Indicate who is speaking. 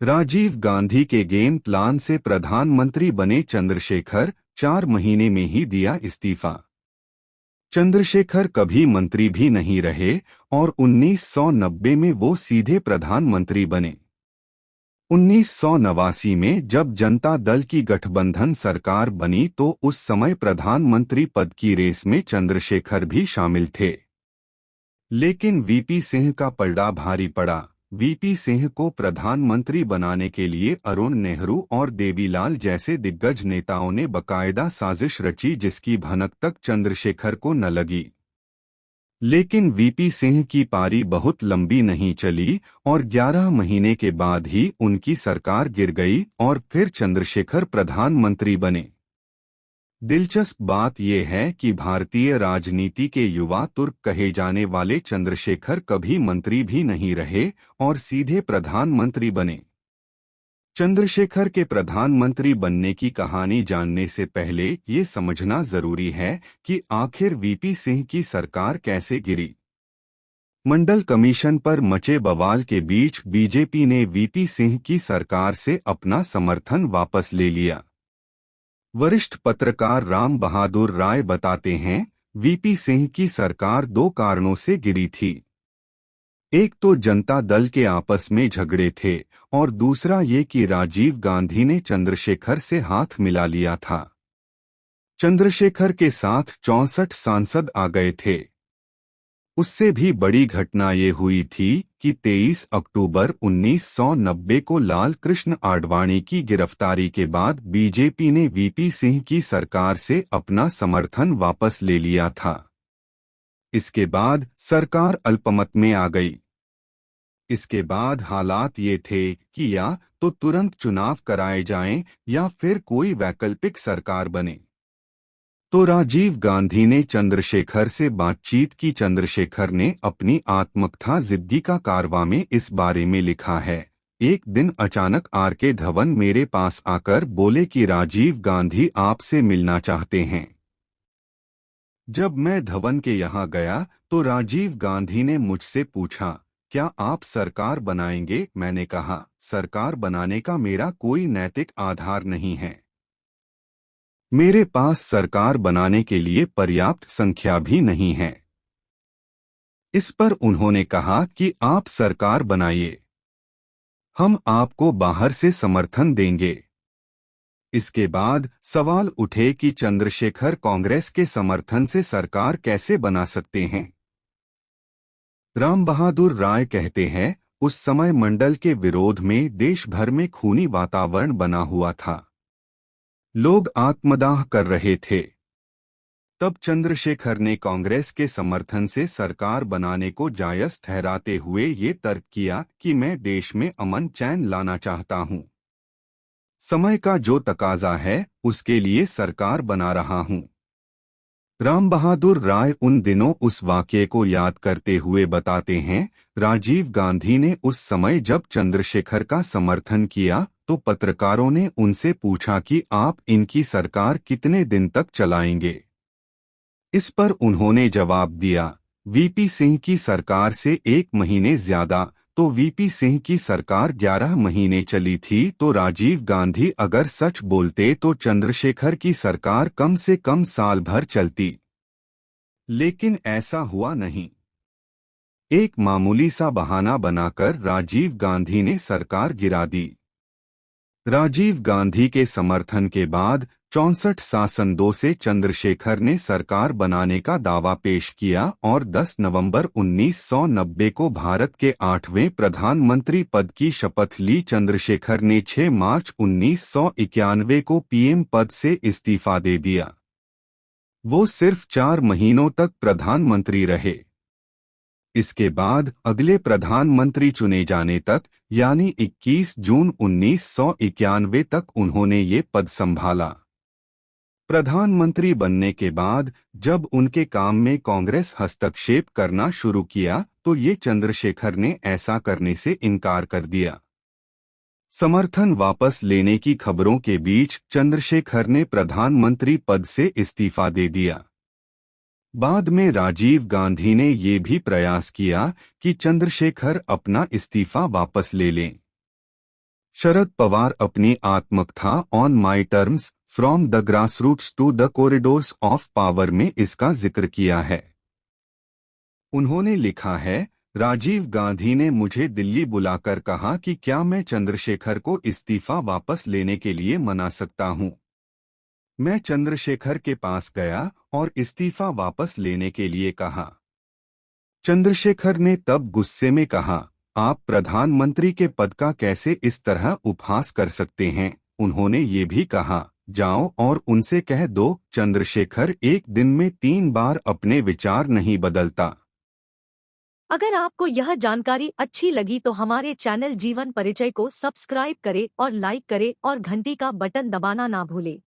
Speaker 1: राजीव गांधी के game plan से प्रधानमंत्री बने चंद्रशेखर, 4 महीने में ही दिया इस्तीफा। चंद्रशेखर कभी मंत्री भी नहीं रहे और 1990 में वो सीधे प्रधानमंत्री बने। 1989 में जब जनता दल की गठबंधन सरकार बनी तो उस समय प्रधानमंत्री पद की रेस में चंद्रशेखर भी शामिल थे। लेकिन वीपी सिंह का पलड़ा भारी पड़ा। वीपी सिंह को प्रधानमंत्री बनाने के लिए अरुण नेहरू और देवीलाल जैसे दिग्गज नेताओं ने बकायदा साजिश रची, जिसकी भनक तक चंद्रशेखर को न लगी। लेकिन वीपी सिंह की पारी बहुत लंबी नहीं चली और 11 महीने के बाद ही उनकी सरकार गिर गई और फिर चंद्रशेखर प्रधानमंत्री बने। दिलचस्प बात यह है कि भारतीय राजनीति के युवा तुर्क कहे जाने वाले चंद्रशेखर कभी मंत्री भी नहीं रहे और सीधे प्रधानमंत्री बने। चंद्रशेखर के प्रधानमंत्री बनने की कहानी जानने से पहले ये समझना जरूरी है कि आखिर वीपी सिंह की सरकार कैसे गिरी। मंडल कमीशन पर मचे बवाल के बीच बीजेपी ने वीपी सिंह की सरकार से अपना समर्थन वापस ले लिया। वरिष्ठ पत्रकार राम बहादुर राय बताते हैं, वीपी सिंह की सरकार 2 कारणों से गिरी थी। एक तो जनता दल के आपस में झगड़े थे और दूसरा ये कि राजीव गांधी ने चंद्रशेखर से हाथ मिला लिया था। चंद्रशेखर के साथ 64 सांसद आ गए थे। उससे भी बड़ी घटना ये हुई थी कि 23 अक्टूबर 1990 को लाल कृष्ण आडवाणी की गिरफ्तारी के बाद बीजेपी ने वीपी सिंह की सरकार से अपना समर्थन वापस ले लिया था। इसके बाद सरकार अल्पमत में आ गई। इसके बाद हालात ये थे कि या तो तुरंत चुनाव कराए जाएं या फिर कोई वैकल्पिक सरकार बने। तो राजीव गांधी ने चंद्रशेखर से बातचीत की। चंद्रशेखर ने अपनी आत्मकथा जिंदगी का कारवां में इस बारे में लिखा है, एक दिन अचानक आर.के. धवन मेरे पास आकर बोले कि राजीव गांधी आपसे मिलना चाहते हैं। जब मैं धवन के यहाँ गया तो राजीव गांधी ने मुझसे पूछा, क्या आप सरकार बनाएंगे? मैंने कहा, सरकार बनाने का मेरा कोई नैतिक आधार नहीं है। मेरे पास सरकार बनाने के लिए पर्याप्त संख्या भी नहीं है। इस पर उन्होंने कहा कि आप सरकार बनाइए, हम आपको बाहर से समर्थन देंगे। इसके बाद सवाल उठे कि चंद्रशेखर कांग्रेस के समर्थन से सरकार कैसे बना सकते हैं। राम बहादुर राय कहते हैं, उस समय मंडल के विरोध में देश भर में खूनी वातावरण बना हुआ था। लोग आत्मदाह कर रहे थे। तब चंद्रशेखर ने कांग्रेस के समर्थन से सरकार बनाने को जायज ठहराते हुए ये तर्क किया कि मैं देश में अमन चैन लाना चाहता हूं। समय का जो तकाजा है उसके लिए सरकार बना रहा हूं। राम बहादुर राय उन दिनों उस वाक़ये को याद करते हुए बताते हैं, राजीव गांधी ने उस समय जब चंद्रशेखर का समर्थन किया तो पत्रकारों ने उनसे पूछा कि आप इनकी सरकार कितने दिन तक चलाएंगे। इस पर उन्होंने जवाब दिया, वीपी सिंह की सरकार से 1 महीने ज्यादा। तो वीपी सिंह की सरकार 11 महीने चली थी। तो राजीव गांधी अगर सच बोलते तो चंद्रशेखर की सरकार कम से कम साल भर चलती। लेकिन ऐसा हुआ नहीं। एक मामूली सा बहाना बनाकर राजीव गांधी ने सरकार गिरा दी। राजीव गांधी के समर्थन के बाद 64 सांसदों से चंद्रशेखर ने सरकार बनाने का दावा पेश किया और 10 नवंबर 1990 को भारत के 8वें प्रधानमंत्री पद की शपथ ली। चंद्रशेखर ने 6 मार्च 1991 को पीएम पद से इस्तीफा दे दिया। वो सिर्फ 4 महीनों तक प्रधानमंत्री रहे। इसके बाद अगले प्रधानमंत्री चुने जाने तक यानी 21 जून 1991 तक उन्होंने ये पद संभाला। प्रधानमंत्री बनने के बाद जब उनके काम में कांग्रेस हस्तक्षेप करना शुरू किया तो ये चंद्रशेखर ने ऐसा करने से इनकार कर दिया। समर्थन वापस लेने की खबरों के बीच चंद्रशेखर ने प्रधानमंत्री पद से इस्तीफा दे दिया। बाद में राजीव गांधी ने ये भी प्रयास किया कि चंद्रशेखर अपना इस्तीफा वापस ले लें। शरद पवार अपनी आत्मकथा on my terms from the grassroots to the corridors of power में इसका जिक्र किया है। उन्होंने लिखा है, राजीव गांधी ने मुझे दिल्ली बुलाकर कहा कि क्या मैं चंद्रशेखर को इस्तीफा वापस लेने के लिए मना सकता हूं। मैं चंद्रशेखर के पास गया और इस्तीफा वापस लेने के लिए कहा। चंद्रशेखर ने तब गुस्से में कहा, आप प्रधानमंत्री के पद का कैसे इस तरह उपहास कर सकते हैं। उन्होंने ये भी कहा, जाओ और उनसे कह दो चंद्रशेखर एक दिन में 3 बार अपने विचार नहीं बदलता।
Speaker 2: अगर आपको यह जानकारी अच्छी लगी तो हमारे चैनल जीवन परिचय को सब्सक्राइब करें और लाइक करें और घंटी का बटन दबाना ना भूलें।